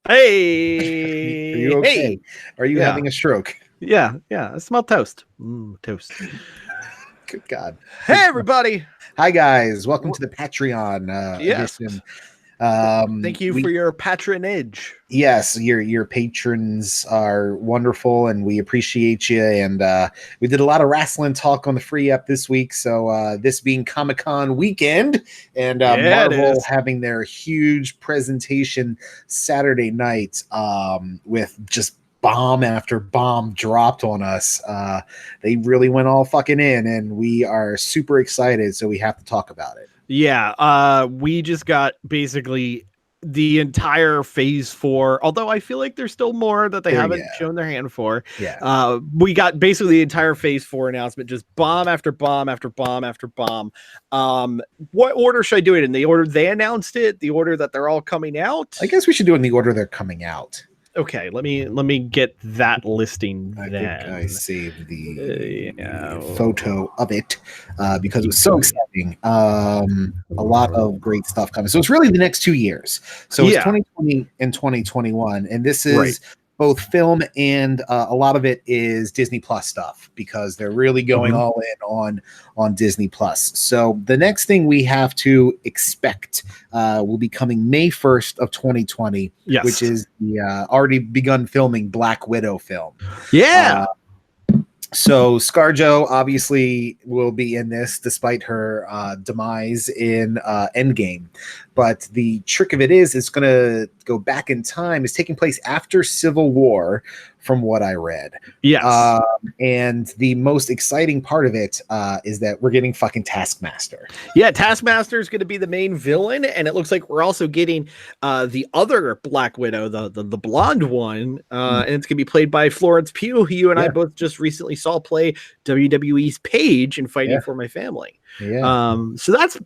Hey, Are you okay? hey. Are you having a stroke? Yeah. I smell toast. Toast. Good God. Hey, everybody. Hi, guys. Welcome to the Patreon Yes. edition. Thank you for your patronage. Yes, your patrons are wonderful, and we appreciate you. And we did a lot of wrestling talk on the free app this week. So this being Comic-Con weekend, and Marvel having their huge presentation Saturday night with just bomb after bomb dropped on us. They really went all fucking in, and we are super excited. So we have to talk about it. Yeah, we just got basically the entire phase 4, although I feel like there's still more that they haven't shown their hand for. We got basically the entire phase 4 announcement, just bomb after bomb after bomb after bomb. What order should I do it in? The order they announced it, the order that they're all coming out? I guess we should do it in the order they're coming out. Okay, let me get that listing. I think I saved the photo of it because it was so exciting. A lot of great stuff coming. So it's really the next 2 years. So it's 2020 and 2021, and this is both film and a lot of it is Disney Plus stuff because they're really going all in on Disney Plus. So the next thing we have to expect will be coming May 1st of 2020, which is the already begun filming Black Widow film. So ScarJo obviously will be in this despite her demise in Endgame. But the trick of it is it's going to go back in time. It's taking place after Civil War, from what I read. And the most exciting part of it is that we're getting fucking Taskmaster. Yeah, Taskmaster is going to be the main villain, and it looks like we're also getting the other Black Widow, the blonde one, and it's going to be played by Florence Pugh, who you and I both just recently saw play WWE's Paige in Fighting for My Family. So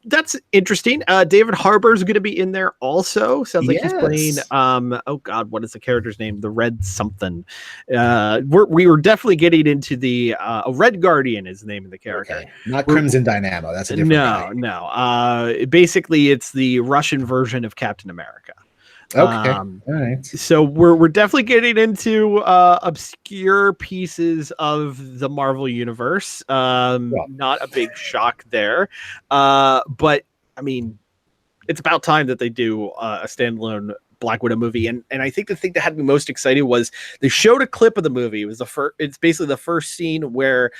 that's interesting. David Harbour's going to be in there also. Sounds like he's playing oh god, what is the character's name? The Red something. We were definitely getting into the Red Guardian is the name of the character. Not Crimson Dynamo. That's a different guy. No. Basically it's the Russian version of Captain America. All right. So we're definitely getting into obscure pieces of the Marvel universe. Not a big shock there, but I mean, it's about time that they do a standalone Black Widow movie. And I think the thing that had me most excited was they showed a clip of the movie. It was it's basically the first scene where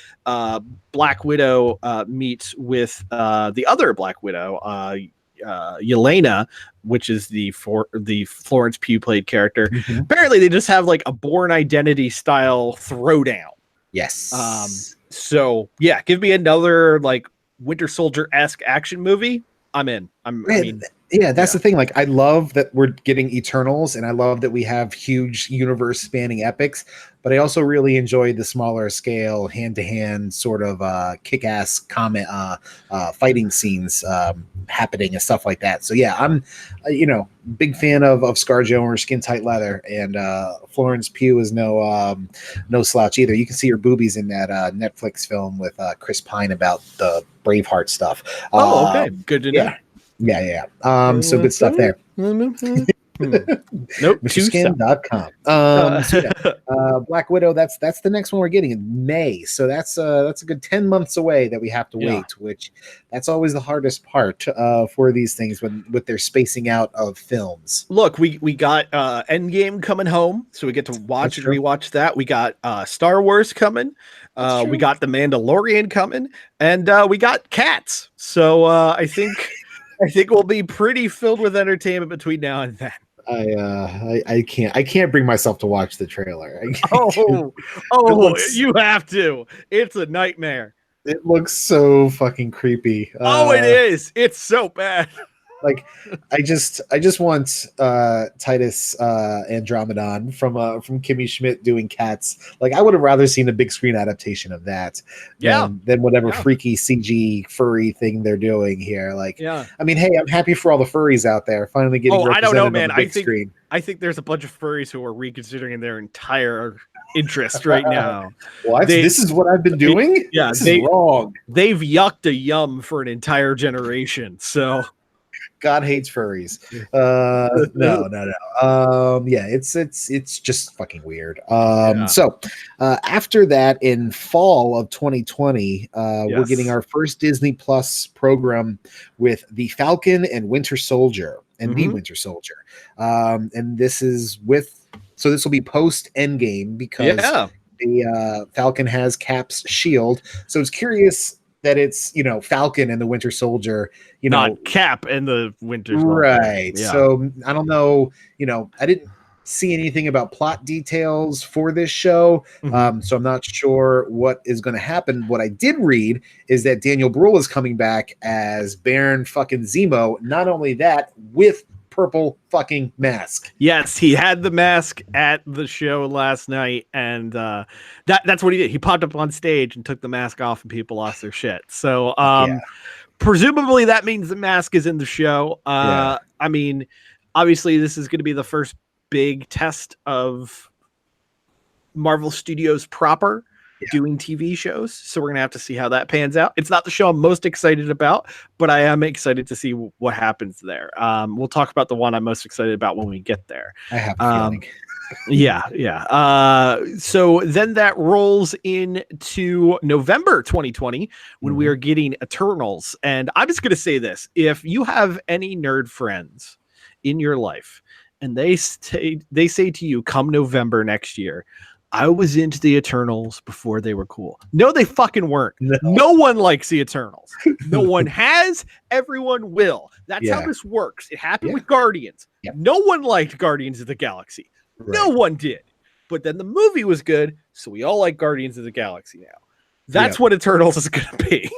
Black Widow meets with the other Black Widow, Yelena, which is the Florence Pugh played character. Apparently they just have like a Bourne Identity style throwdown. So yeah, give me another like Winter Soldier-esque action movie. I'm in. That's the thing. Like, I love that we're getting Eternals, and I love that we have huge universe-spanning epics. But I also really enjoy the smaller scale, hand-to-hand sort of kick-ass fighting scenes happening and stuff like that. So yeah, I'm big fan of ScarJo and her skin tight leather, and Florence Pugh is no slouch either. You can see her boobies in that Netflix film with Chris Pine about the Braveheart stuff. Okay, good to know. So good stuff there. MrSkin.com. Black Widow, that's the next one we're getting in May. So that's a good 10 months away that we have to wait, which that's always the hardest part for these things with their spacing out of films. Look, we got Endgame coming home, so we get to watch and rewatch that. We got Star Wars coming. We got The Mandalorian coming, and we got Cats. So I think we'll be pretty filled with entertainment between now and then. I can't bring myself to watch the trailer. You have to. It's a nightmare. It looks so fucking creepy. It is. It's so bad. Like, I just want Titus Andromedon from Kimmy Schmidt doing Cats. Like, I would have rather seen a big screen adaptation of that than whatever freaky CG furry thing they're doing here. Like, I mean, hey, I'm happy for all the furries out there finally getting represented. I don't know, man. I think there's a bunch of furries who are reconsidering their entire interest right now. What? This is what I've been doing? This is wrong. They've yucked a yum for an entire generation. So God hates furries. No. Yeah, it's just fucking weird. So after that, in fall of 2020, we're getting our first Disney Plus program with The Falcon and Winter Soldier and The Winter Soldier. And this will be post Endgame because the Falcon has Cap's shield. So it's curious that it's, Falcon and the Winter Soldier, not Cap and the Winter Soldier. Right. Yeah. So I don't know, I didn't see anything about plot details for this show. So I'm not sure what is going to happen. What I did read is that Daniel Bruhl is coming back as Baron fucking Zemo. Not only that, with purple fucking mask. Yes, he had the mask at the show last night, and that's what he did. He popped up on stage and took the mask off, and people lost their shit. So presumably that means the mask is in the show. I mean, obviously this is going to be the first big test of Marvel Studios proper doing TV shows, so we're gonna have to see how that pans out. It's not the show I'm most excited about, but I am excited to see what happens there. We'll talk about the one I'm most excited about when we get there. I have a feeling. So then that rolls into November 2020 when we are getting Eternals. And I'm just gonna say this: if you have any nerd friends in your life and they say to you, come November next year, I was into the Eternals before they were cool. No, they fucking weren't. No one likes the Eternals. No one has. Everyone will. That's how this works. It happened with Guardians. No one liked Guardians of the Galaxy. No one did. But then the movie was good, so we all like Guardians of the Galaxy now. That's what Eternals is going to be.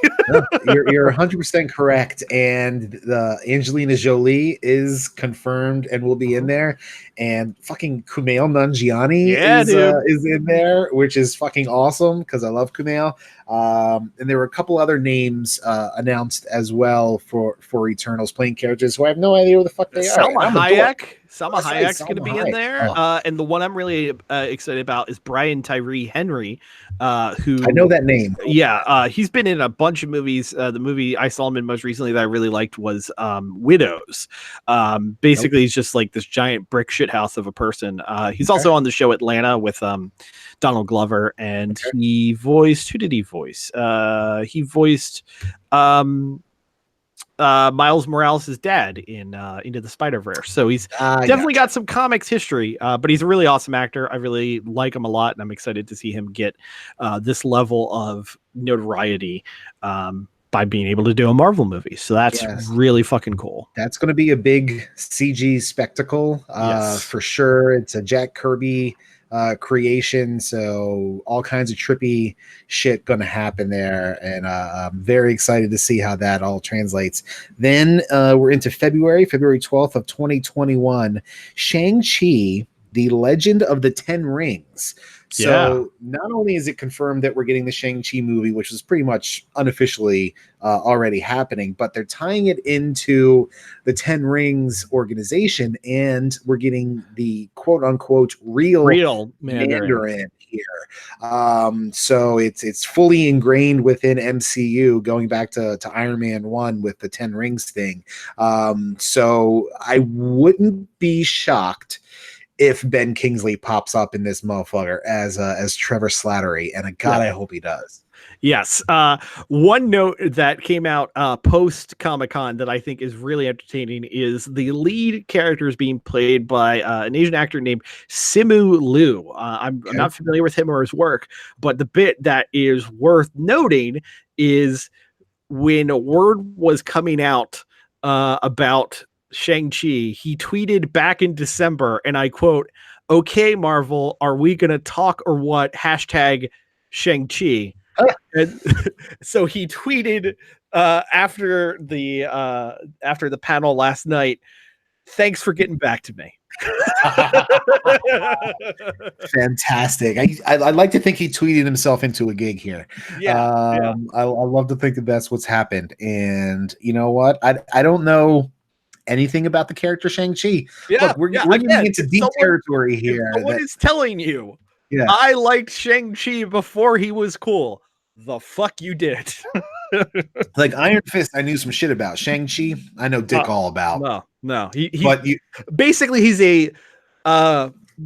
You're 100% correct. And Angelina Jolie is confirmed and will be in there. And fucking Kumail Nanjiani is in there, which is fucking awesome because I love Kumail. And there were a couple other names announced as well for Eternals playing characters who I have no idea who the fuck they are. Salma Hayek's going to be in there. And the one I'm really excited about is Brian Tyree Henry, who I know that name. Yeah, he's been in a bunch of movies. The movie I saw him in most recently that I really liked was Widows. Basically, he's just like this giant brick shit house of a person. He's also on the show Atlanta with Donald Glover, and he voiced, who did he voice? He voiced Miles Morales' dad in Into the Spider-Verse. So he's definitely got some comics history, but he's a really awesome actor. I really like him a lot, and I'm excited to see him get this level of notoriety by being able to do a Marvel movie. So that's really fucking cool. That's going to be a big CG spectacle for sure. It's a Jack Kirby creation, so all kinds of trippy shit gonna happen there, and I'm very excited to see how that all translates. Then we're into February 12th of 2021, Shang-Chi, the Legend of the Ten Rings. So not only is it confirmed that we're getting the Shang-Chi movie, which was pretty much unofficially already happening, but they're tying it into the Ten Rings organization, and we're getting the quote-unquote real Mandarin here. So it's fully ingrained within MCU, going back to Iron Man 1 with the Ten Rings thing. So I wouldn't be shocked if Ben Kingsley pops up in this motherfucker as Trevor Slattery, and I hope he does. Yes. One note that came out post Comic-Con that I think is really entertaining is the lead character is being played by an Asian actor named Simu Liu. I'm not familiar with him or his work, but the bit that is worth noting is when word was coming out about Shang-Chi, he tweeted back in December, and I quote, "Okay, Marvel, are we going to talk or what? Hashtag Shang-Chi." And so he tweeted after the panel last night, "Thanks for getting back to me." Fantastic. I like to think he tweeted himself into a gig here. I love to think that that's what's happened. And you know what? I don't know anything about the character Shang-Chi. Look, we're getting into deep territory here. Someone is telling you, I liked Shang-Chi before he was cool. The fuck you did. Like Iron Fist, I knew some shit about. Shang-Chi, I know dick all about. No. Basically he's a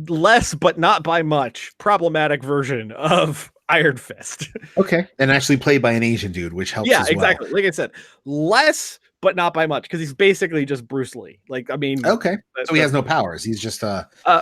less but not by much problematic version of Iron Fist. Okay, and actually played by an Asian dude, which helps. Yeah, as exactly. Well. Like I said, less but not by much because he's basically just Bruce Lee. Like, I mean, okay, so he has no powers. He's just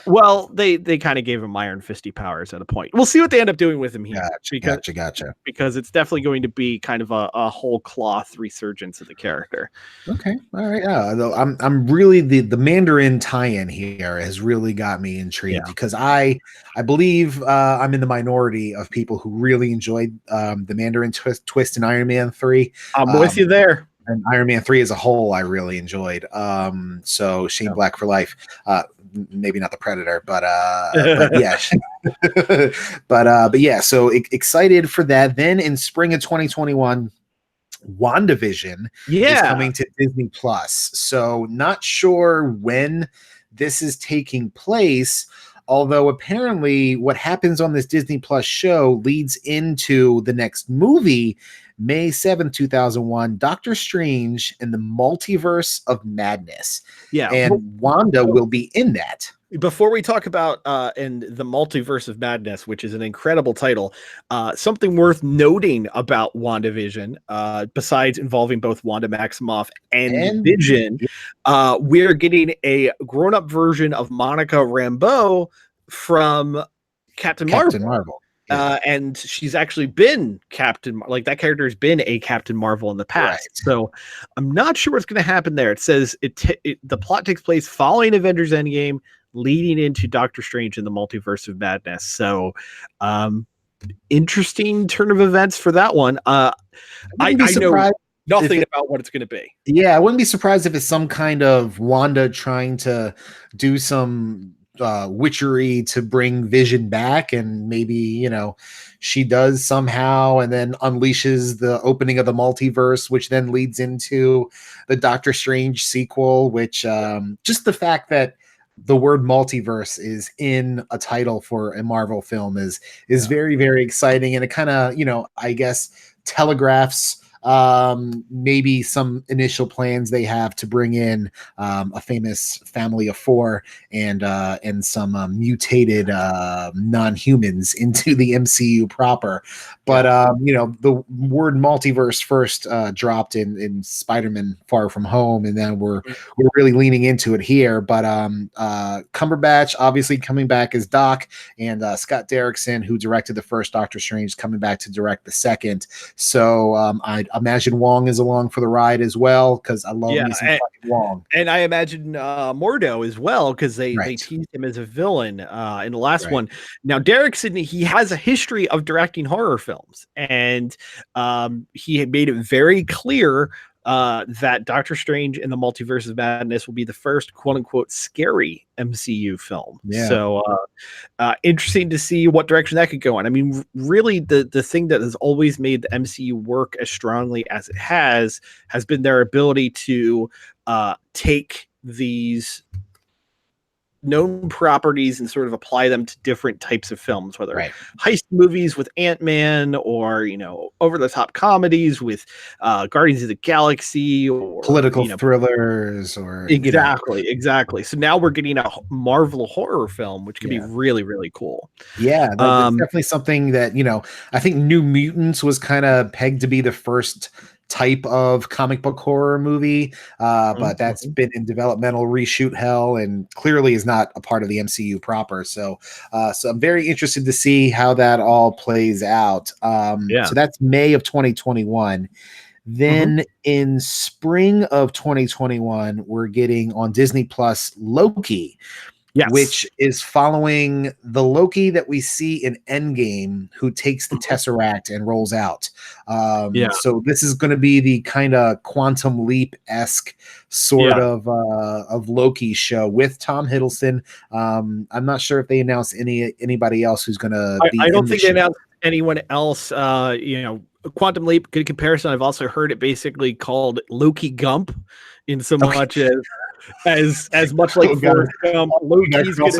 well, they kind of gave him Iron Fisty powers at a point. We'll see what they end up doing with him here. Gotcha. Because it's definitely going to be kind of a whole cloth resurgence of the character. Okay, all right. I'm really the Mandarin tie-in here has really got me intrigued because I believe I'm in the minority of people who really enjoyed the Mandarin twist in Iron Man 3. I'm with you there. And Iron Man 3 as a whole, I really enjoyed. So Shane Black for life. Maybe not the Predator, but yeah. but yeah, so excited for that. Then in spring of 2021, WandaVision is coming to Disney Plus. So not sure when this is taking place, although apparently what happens on this Disney Plus show leads into the next movie, May 7th, 2001, Doctor Strange and the Multiverse of Madness. Yeah. And Wanda will be in that. Before we talk about in the Multiverse of Madness, which is an incredible title, something worth noting about WandaVision, besides involving both Wanda Maximoff and Vision, we're getting a grown-up version of Monica Rambeau from Captain Marvel. Yeah. And she's actually been that character has been a Captain Marvel in the past. Right. So I'm not sure what's going to happen there. It says the plot takes place following Avengers Endgame, leading into Doctor Strange in the Multiverse of Madness. So interesting turn of events for that one. I know nothing about what it's going to be. Yeah, I wouldn't be surprised if it's some kind of Wanda trying to do some witchery to bring Vision back, and maybe she does somehow and then unleashes the opening of the multiverse, which then leads into the Doctor Strange sequel, which just the fact that the word multiverse is in a title for a Marvel film is very, very exciting, and it kind of I guess telegraphs maybe some initial plans they have to bring in a famous family of 4 and some mutated non-humans into the MCU proper. But the word multiverse first dropped in Spider-Man Far From Home, and then we're really leaning into it here. But Cumberbatch obviously coming back as Doc, and Scott Derrickson, who directed the first Doctor Strange, coming back to direct the second. So I imagine Wong is along for the ride as well, because I love me some fucking Wong. And I imagine Mordo as well, because they teased him as a villain in the last one. Now Derrickson, he has a history of directing horror films, and he had made it very clear that Doctor Strange and the Multiverse of Madness will be the first quote-unquote scary MCU film. Yeah. So interesting to see what direction that could go in. I mean, really the thing that has always made the MCU work as strongly as it has been their ability to take these known properties and sort of apply them to different types of films, whether heist movies with Ant-Man, or over the top comedies with Guardians of the Galaxy, or political thrillers, or exactly. So now we're getting a Marvel horror film, which could be really, really cool. Yeah, that's definitely something that I think New Mutants was kind of pegged to be the first type of comic book horror movie, but that's been in developmental reshoot hell and clearly is not a part of the MCU proper. So I'm very interested to see how that all plays out. So that's May of 2021. Then in spring of 2021, we're getting on Disney Plus Loki. Yes. Which is following the Loki that we see in Endgame, who takes the Tesseract and rolls out. So this is going to be the kind of Quantum Leap-esque sort of Loki show with Tom Hiddleston. I'm not sure if they announced anybody else who's going to be. I don't think they announced anyone else. Quantum Leap, good comparison. I've also heard it basically called Loki Gump, in so much as much like Forrest Gump. Loki's gonna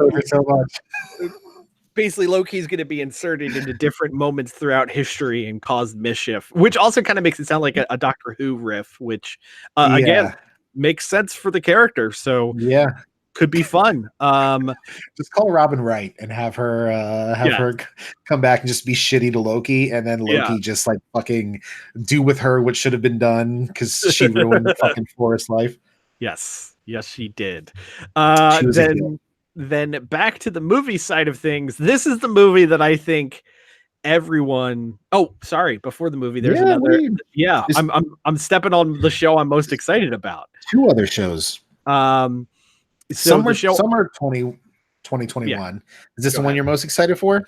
be, basically Loki's going to be inserted into different moments throughout history and cause mischief, which also kind of makes it sound like a Doctor Who riff, which again makes sense for the character. So could be fun. Just call Robin Wright and have her her come back and just be shitty to Loki, and then Loki just like fucking do with her what should have been done because she ruined fucking Forrest's life. Yes, she did. Then back to the movie side of things. This is the movie that I think everyone. Oh, sorry. Before the movie, there's another. I'm stepping on the show I'm most excited about. 2 other shows. So summer 2021. Is this the one you're most excited for?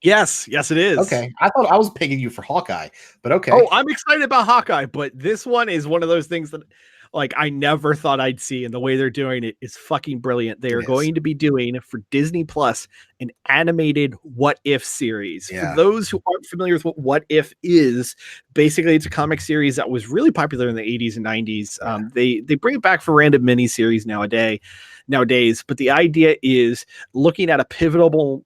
Yes, it is. Okay, I thought I was picking you for Hawkeye, but okay. Oh, I'm excited about Hawkeye, but this one is one of those things that, like, I never thought I'd see, and the way they're doing it is fucking brilliant. They are going to be doing for Disney Plus an animated What If series. For those who aren't familiar with what If is, basically it's a comic series that was really popular in the 80s and 90s. They bring it back for random miniseries nowadays, but the idea is looking at a pivotal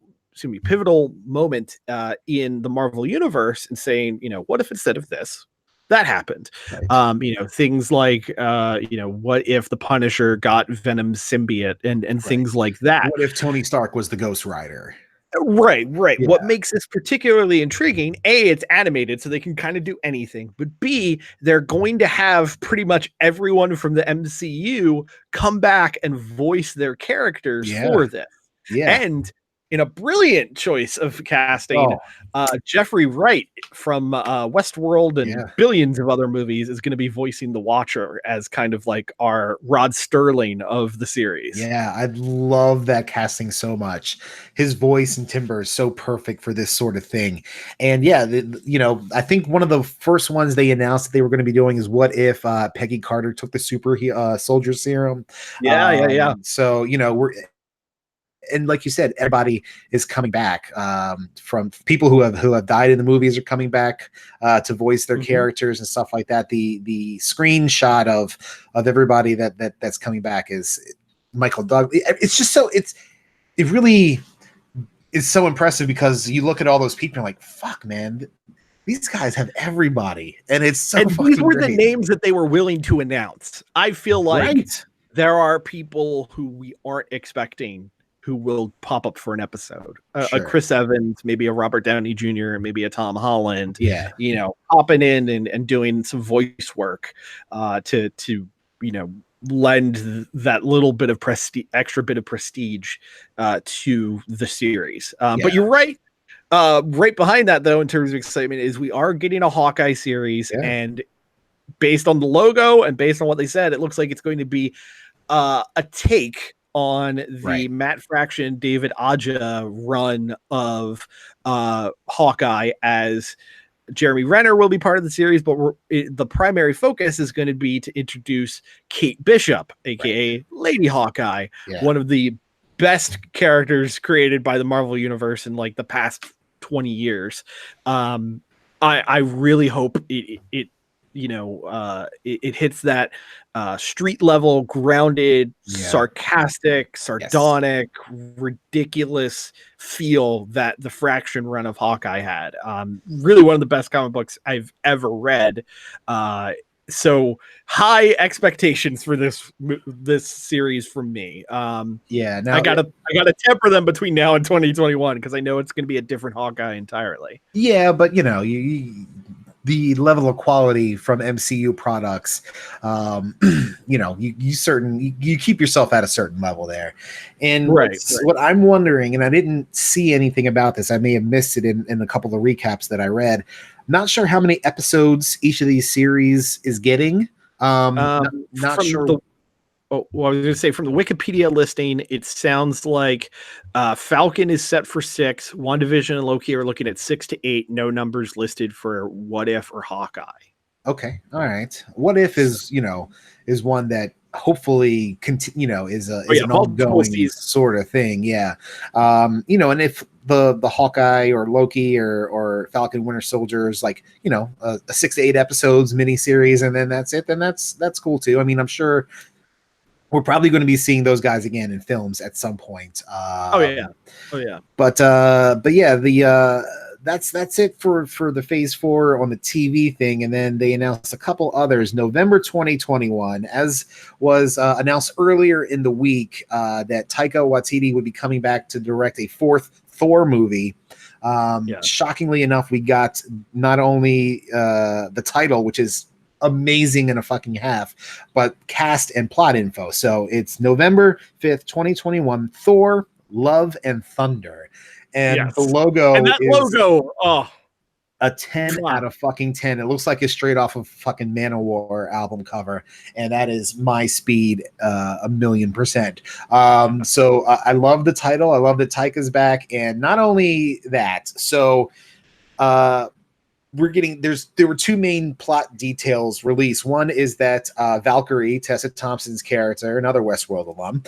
moment in the Marvel universe and saying, what if instead of this, that happened? Right. Things like, what if the Punisher got Venom's symbiote and things like that? What if Tony Stark was the Ghost Rider? Right. Yeah. What makes this particularly intriguing, A, it's animated, so they can kind of do anything, but B, they're going to have pretty much everyone from the MCU come back and voice their characters for this. And in a brilliant choice of casting, Jeffrey Wright from Westworld and billions of other movies is going to be voicing the Watcher as kind of like our Rod Sterling of the series. Yeah, I love that casting so much. His voice and timbre is so perfect for this sort of thing. And I think one of the first ones they announced that they were going to be doing is what if Peggy Carter took the super soldier serum. So, and like you said, everybody is coming back. From people who have died in the movies are coming back to voice their characters and stuff like that. The screenshot of everybody that's coming back is Michael Douglas. It's just it really is so impressive because you look at all those people and you're like, fuck, man, these guys have everybody, and it's so. And these were the names that they were willing to announce. I feel like there are people who we aren't expecting who will pop up for an episode. A Chris Evans, maybe a Robert Downey Jr., maybe a Tom Holland. Popping in and doing some voice work to lend that little bit of extra bit of prestige to the series. But you're right. Right behind that, though, in terms of excitement, is we are getting a Hawkeye series, and based on the logo and based on what they said, it looks like it's going to be a take on the Matt Fraction, David Aja run of Hawkeye, as Jeremy Renner will be part of the series, but the primary focus is going to be to introduce Kate Bishop, aka Lady Hawkeye, one of the best characters created by the Marvel Universe in like the past 20 years. I really hope it hits that street level, grounded, sarcastic, sardonic, ridiculous feel that the Fraction run of Hawkeye had. Really one of the best comic books I've ever read. So high expectations for this series from me. Now I gotta temper them between now and 2021 because I know it's gonna be a different Hawkeye entirely. Yeah, but the level of quality from MCU products, you keep yourself at a certain level there. And what I'm wondering, and I didn't see anything about this, I may have missed it in a couple of recaps that I read. Not sure how many episodes each of these series is getting. Not sure. I was going to say, from the Wikipedia listing, it sounds like Falcon is set for 6. WandaVision and Loki are looking at 6 to 8. No numbers listed for What If or Hawkeye. Okay, all right. What If is one that hopefully is an ongoing sort of thing. Yeah, and if the Hawkeye or Loki or Falcon Winter Soldier is like a 6 to 8 episodes miniseries, and then that's it, then that's cool too. I mean, I'm sure we're probably going to be seeing those guys again in films at some point. Oh yeah. But yeah, that's it for the Phase 4 on the TV thing, and then they announced a couple others. November 2021, as was announced earlier in the week, that Taika Waititi would be coming back to direct a fourth Thor movie. Shockingly enough, we got not only the title, which is amazing and a fucking half, but cast and plot info. So it's November 5th, 2021, Thor, Love and Thunder. And the logo, and that logo, a 10 out of fucking 10. It looks like it's straight off of fucking Manowar album cover, and that is my speed 1,000,000%. So I love the title. I love that Taika's back, and not only that, so there were two main plot details released. One is that Valkyrie, Tessa Thompson's character, another Westworld alum,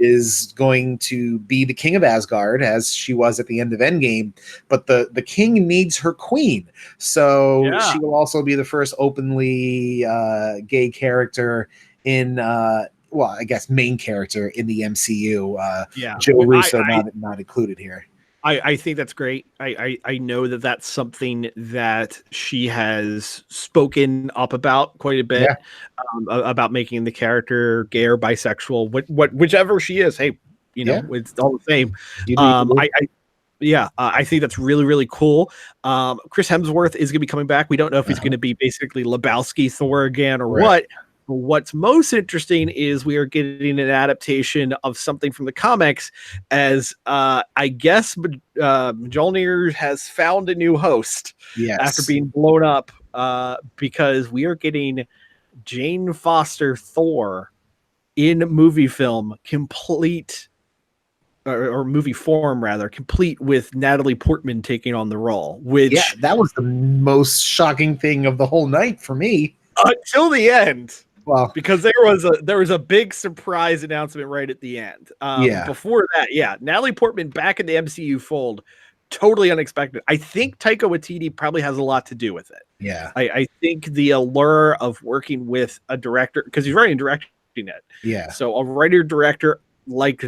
is going to be the king of Asgard, as she was at the end of Endgame. But the king needs her queen, so she will also be the first openly gay character in. Well, I guess main character in the MCU. Joe Russo not included here. I think that's great. I know that that's something that she has spoken up about quite a bit, about making the character gay or bisexual, whichever she is. Hey, it's all the same. I think that's really, really cool. Chris Hemsworth is going to be coming back. We don't know if he's going to be basically Lebowski Thor again or what. What's most interesting is we are getting an adaptation of something from the comics, as I guess Mjolnir has found a new host after being blown up, because we are getting Jane Foster Thor in movie film complete, or movie form rather, complete with Natalie Portman taking on the role, which that was the most shocking thing of the whole night for me. Until the end. Well, because there was a big surprise announcement right at the end. Before that, Natalie Portman back in the MCU fold, totally unexpected. I think Taika Waititi probably has a lot to do with it. Yeah, I think the allure of working with a director, because he's writing and directing it. Yeah, so a writer director like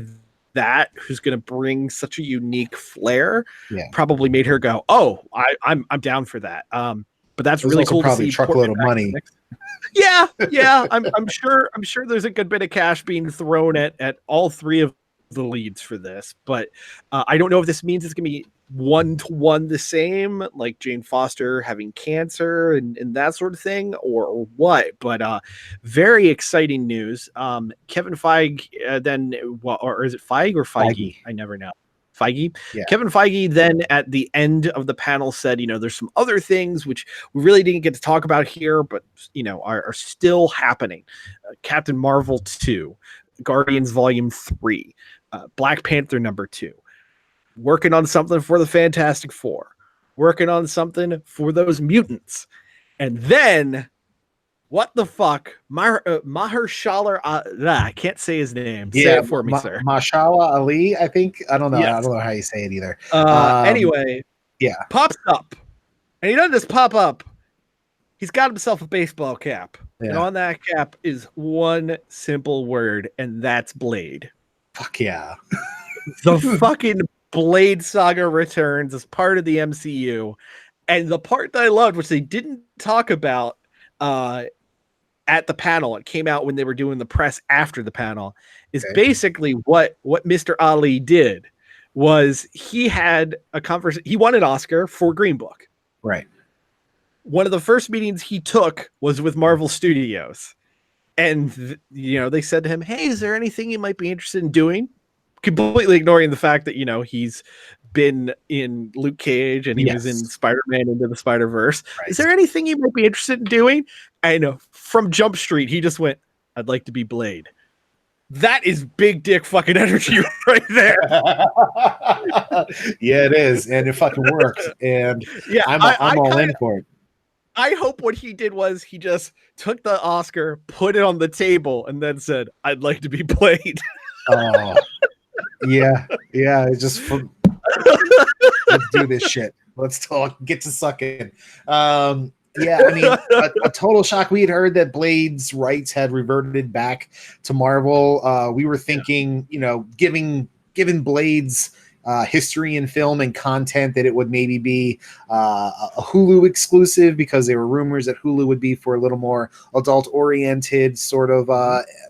that, who's going to bring such a unique flair, probably made her go, "Oh, I'm down for that." But that's really cool. Probably to see truckload of money. Yeah. I'm sure there's a good bit of cash being thrown at all three of the leads for this, but I don't know if this means it's gonna be 1-to-1 the same, like Jane Foster having cancer and that sort of thing, or what. But very exciting news. Kevin Feige, or is it Feige or Feige? I never know. Feige. Kevin Feige then at the end of the panel said, there's some other things which we really didn't get to talk about here, but are still happening. Captain Marvel 2, Guardians Volume 3, Black Panther #2, working on something for the Fantastic Four, working on something for those mutants, and then what the fuck? Mahershala, I can't say his name. Say it for me, sir. Mahershala Ali, I think. I don't know. I don't know how you say it either. Anyway, pops up. And he doesn't just pop up. He's got himself a baseball cap. And on that cap is one simple word, and that's Blade. Fuck yeah. The fucking Blade saga returns as part of the MCU. And the part that I loved, which they didn't talk about, at the panel, it came out when they were doing the press after the panel, is basically what Mr. Ali did was he had a conversation. He won an Oscar for Green Book. Right. One of the first meetings he took was with Marvel Studios. And, they said to him, "Hey, is there anything you might be interested in doing?" Completely ignoring the fact that, he's been in Luke Cage and he was in Spider-Man Into the Spider-Verse. Right. Is there anything you might be interested in doing? I know from Jump Street, he just went, "I'd like to be Blade." That is big dick fucking energy right there. Yeah, it is. And it fucking works. And I'm all in for it. I hope what he did was he just took the Oscar, put it on the table, and then said, "I'd like to be Blade." Oh, yeah. It's just let's do this shit. Let's talk. Get to sucking. Yeah, I mean, a total shock. We had heard that Blade's rights had reverted back to Marvel. We were thinking, giving Blade's history in film and content, that it would maybe be a Hulu exclusive, because there were rumors that Hulu would be for a little more adult oriented sort of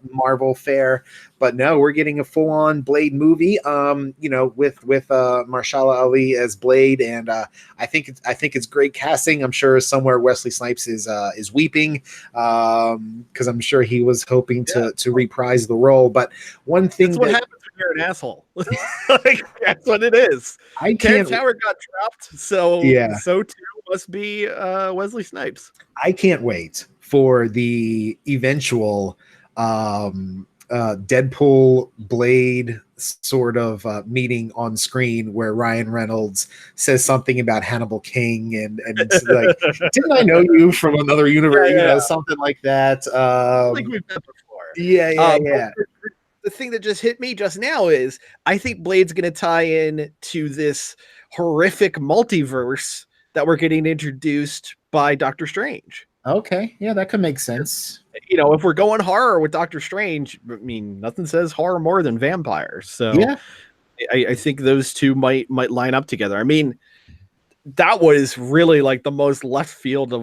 Marvel fare. But no, we're getting a full on Blade movie, with Mahershala Ali as Blade, and I think it's great casting. I'm sure somewhere Wesley Snipes is weeping, because I'm sure he was hoping to reprise the role. But one thing that's what happens when you're an asshole. Like, that's what it is. Terrence Howard got dropped, so too must be Wesley Snipes. I can't wait for the eventual Deadpool Blade sort of meeting on screen, where Ryan Reynolds says something about Hannibal King and it's like, didn't I know you from another universe? Something like that. Like we've done before. Yeah. The thing that just hit me just now is I think Blade's going to tie in to this horrific multiverse that we're getting introduced by Doctor Strange. Okay, yeah, that could make sense. If we're going horror with Doctor Strange, I mean, nothing says horror more than vampires. So yeah, I think those two might line up together. I mean, that was really like the most left field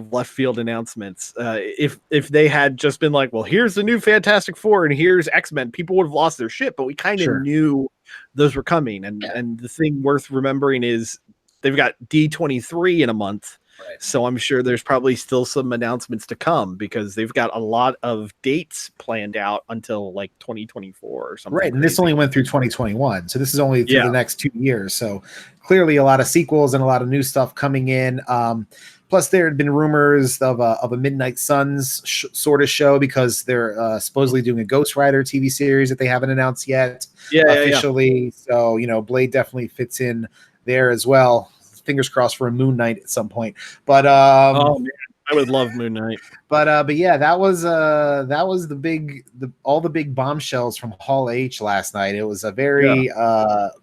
announcements. If they had just been like, well, here's the new Fantastic Four and here's X-Men, people would have lost their shit. But we kind of knew those were coming. And the thing worth remembering is they've got D23 in a month. Right. So I'm sure there's probably still some announcements to come, because they've got a lot of dates planned out until like 2024 or something. Right. And this only went through 2021. So this is only through the next 2 years. So clearly a lot of sequels and a lot of new stuff coming in. Plus there had been rumors of a Midnight Suns sort of show, because they're supposedly doing a Ghost Rider TV series that they haven't announced yet officially. Yeah. So, Blade definitely fits in there as well. Fingers crossed for a Moon Knight at some point. But oh man, I would love Moon Knight. But yeah, that was all the big bombshells from Hall H last night. It was a very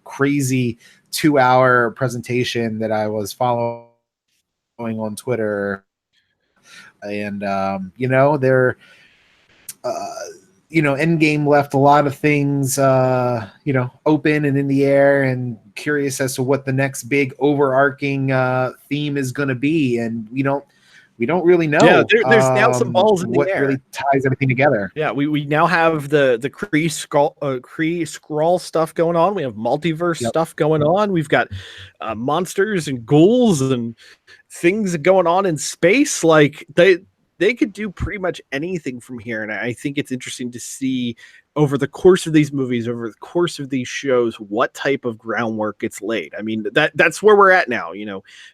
crazy 2-hour presentation that I was following on Twitter, and they're Endgame left a lot of things open and in the air, and curious as to what the next big overarching theme is going to be, and we don't really know. Yeah, there's now some balls in the air. What really ties everything together? Yeah, we now have the Kree Skrull stuff going on. We have multiverse stuff going on. We've got monsters and ghouls and things going on in space. Like they could do pretty much anything from here. And I think it's interesting to see over the course of these movies, over the course of these shows, what type of groundwork gets laid. I mean, that's where we're at now.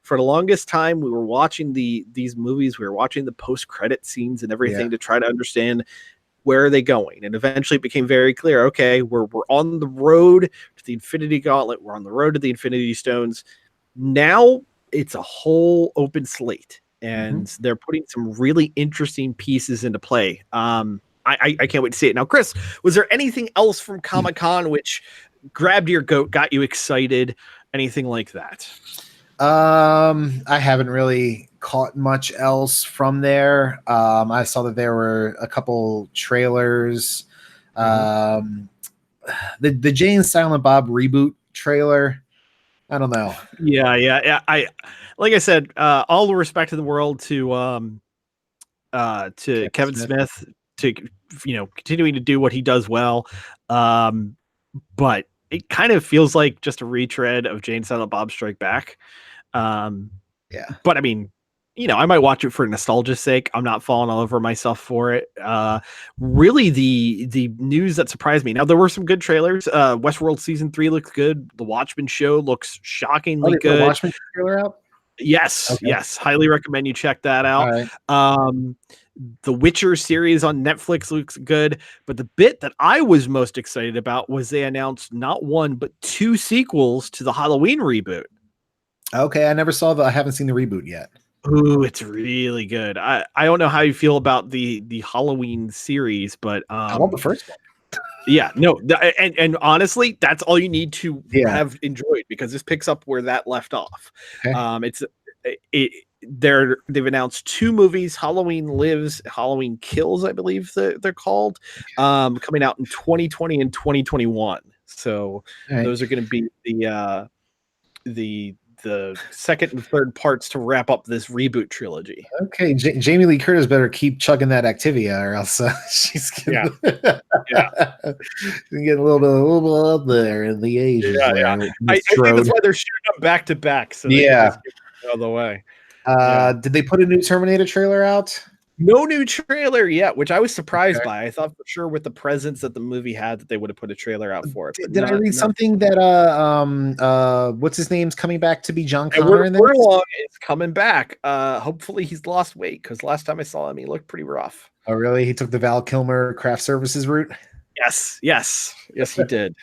For the longest time, we were watching these movies, we were watching the post-credit scenes and everything to try to understand where are they going. And eventually it became very clear, okay, we're on the road to the Infinity Gauntlet. We're on the road to the Infinity Stones. Now it's a whole open slate. And they're putting some really interesting pieces into play. I can't wait to see it. Now, Chris, was there anything else from Comic-Con which grabbed your goat, got you excited, anything like that? I haven't really caught much else from there. I saw that there were a couple trailers. The Jay and Silent Bob reboot trailer. I don't know. Yeah. Like I said, all the respect in the world to Kevin Smith, to continuing to do what he does well. But it kind of feels like just a retread of Jay and Silent Bob Strike Back. But I mean, I might watch it for nostalgia's sake. I'm not falling all over myself for it. Really, the news that surprised me. Now, there were some good trailers. Westworld Season 3 looks good. The Watchmen show looks shockingly good. The Watchmen trailer out? Yes. Highly recommend you check that out. Right. The Witcher series on Netflix looks good. But the bit that I was most excited about was they announced not one, but 2 sequels to the Halloween reboot. Okay, I haven't seen the reboot yet. Ooh, it's really good. I don't know how you feel about the Halloween series, but I want the first one. Yeah, no, and honestly, that's all you need to have enjoyed, because this picks up where that left off. Okay. they've announced 2 movies: Halloween Lives, Halloween Kills, I believe they're called, coming out in 2020 and 2021. So those are going to be the second and third parts to wrap up this reboot trilogy. Okay, Jamie Lee Curtis better keep chugging that Activia, or else she's getting, getting a little bit up there in the ages. I think that's why they're shooting them back to back. So they can just get it out of the way. Did they put a new Terminator trailer out? No new trailer yet, which I was surprised by. I thought for sure with the presence that the movie had that they would have put a trailer out for it. Did I read something that what's his name's coming back to be John Connor in this? Furlong is coming back. Hopefully he's lost weight, because last time I saw him he looked pretty rough. Oh really? He took the Val Kilmer craft services route? Yes, he did.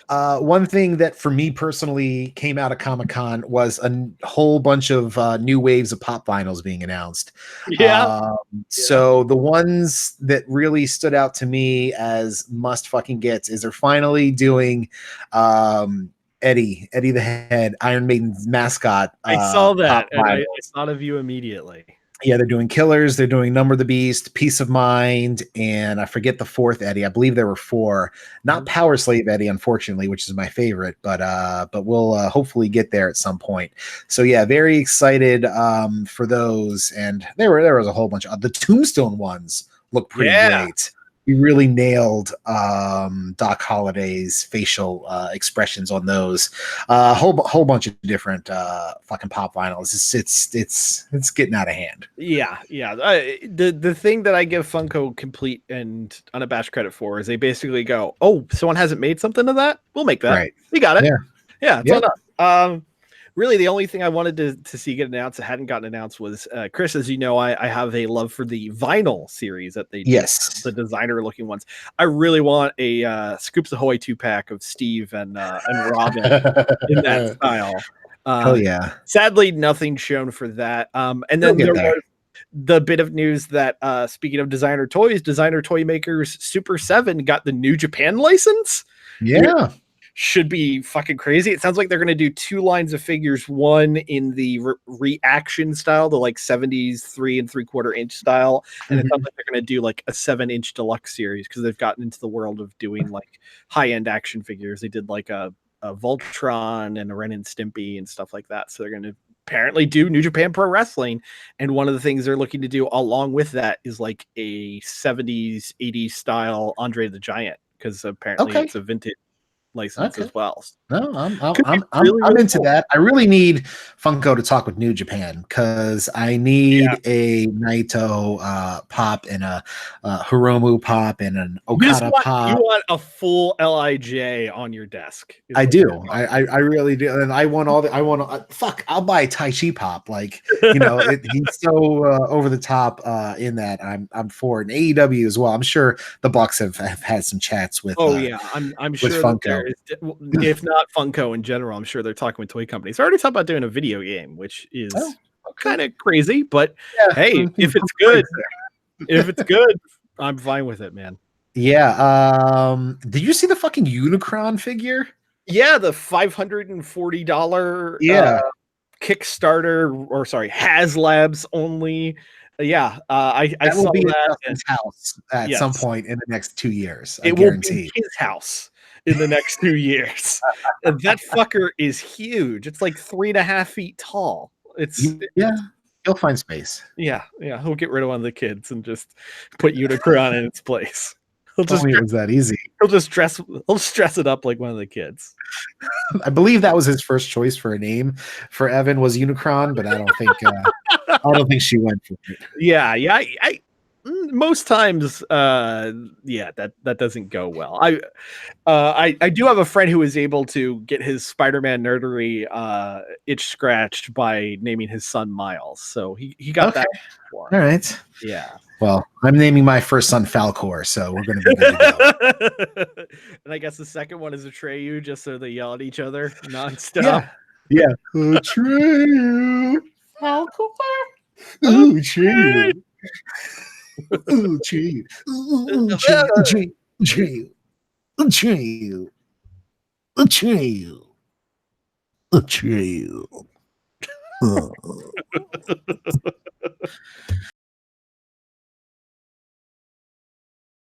One thing that for me personally came out of Comic-Con was a whole bunch of new waves of pop vinyls being announced. So the ones that really stood out to me as must fucking gets is they're finally doing Eddie the Head, Iron Maiden's mascot. I saw that and I thought of you immediately. Yeah, they're doing Killers, they're doing Number the Beast, Peace of Mind, and I forget the fourth Eddie. I believe there were 4. Not Power Slave Eddie, unfortunately, which is my favorite, but we'll hopefully get there at some point. So yeah, very excited for those. And there was a whole bunch of the Tombstone ones look pretty great. We really nailed Doc Holliday's facial expressions on those. A whole bunch of different fucking pop vinyls. It's getting out of hand. Yeah. The thing that I give Funko complete and unabashed credit for is they basically go, "Oh, someone hasn't made something of that? We'll make that. Right. We got it. Yeah. It's all done." Really, the only thing I wanted to see get announced that hadn't gotten announced was, Chris, as you know, I have a love for the vinyl series that they do, the designer-looking ones. I really want a Scoops Ahoy 2-pack of Steve and Robin in that style. Hell yeah. Sadly, nothing shown for that. And then there was the bit of news that, speaking of designer toys, designer toy makers Super 7 got the New Japan license. Yeah. Should be fucking crazy. It sounds like they're going to do 2 lines of figures, one in the reaction style, the like 70s 3 3/4 inch style, and it sounds like they're going to do like a 7-inch deluxe series, because they've gotten into the world of doing like high-end action figures. They did like a Voltron and a Ren and Stimpy and stuff like that. So they're going to apparently do New Japan Pro Wrestling, and one of the things they're looking to do along with that is like a 70s 80s style Andre the Giant, because apparently it's a vintage license as well. No, I'm into that. I really need Funko to talk with New Japan, because I need a Naito pop and a Hiromu pop and an Okada pop. You want a full LIJ on your desk. I do. I really do. And I want all the. I want. Fuck. I'll buy a Tai Chi pop. Like, you know, he's so over the top in that. I'm for it. And AEW as well. I'm sure the Bucks have had some chats with. I'm sure Funko. If not Funko in general, I'm sure they're talking with toy companies. They're already talking about doing a video game, which is kind of crazy, but hey, if it's good, I'm fine with it, man. Yeah. Did you see the fucking Unicron figure? Yeah, the $540 Kickstarter, or sorry, HasLabs only. I saw that in his house at some point in the next 2 years. It will be his house in the next 2 years. And that fucker is huge. It's like 3.5 feet tall. He'll find space. Yeah. He'll get rid of one of the kids and just put Unicron in its place. It was that easy. He'll stress it up like one of the kids. I believe that was his first choice for a name for Evan was Unicron, but I don't think she went for it. Yeah. Most times, that doesn't go well. I do have a friend who was able to get his Spider-Man nerdery itch scratched by naming his son Miles. So he got that before. All right. Yeah. Well, I'm naming my first son Falcor, so we're going to be good to go. And I guess the second one is Atreyu, just so they yell at each other nonstop. Yeah. Atreyu. Falcor. Atreyu.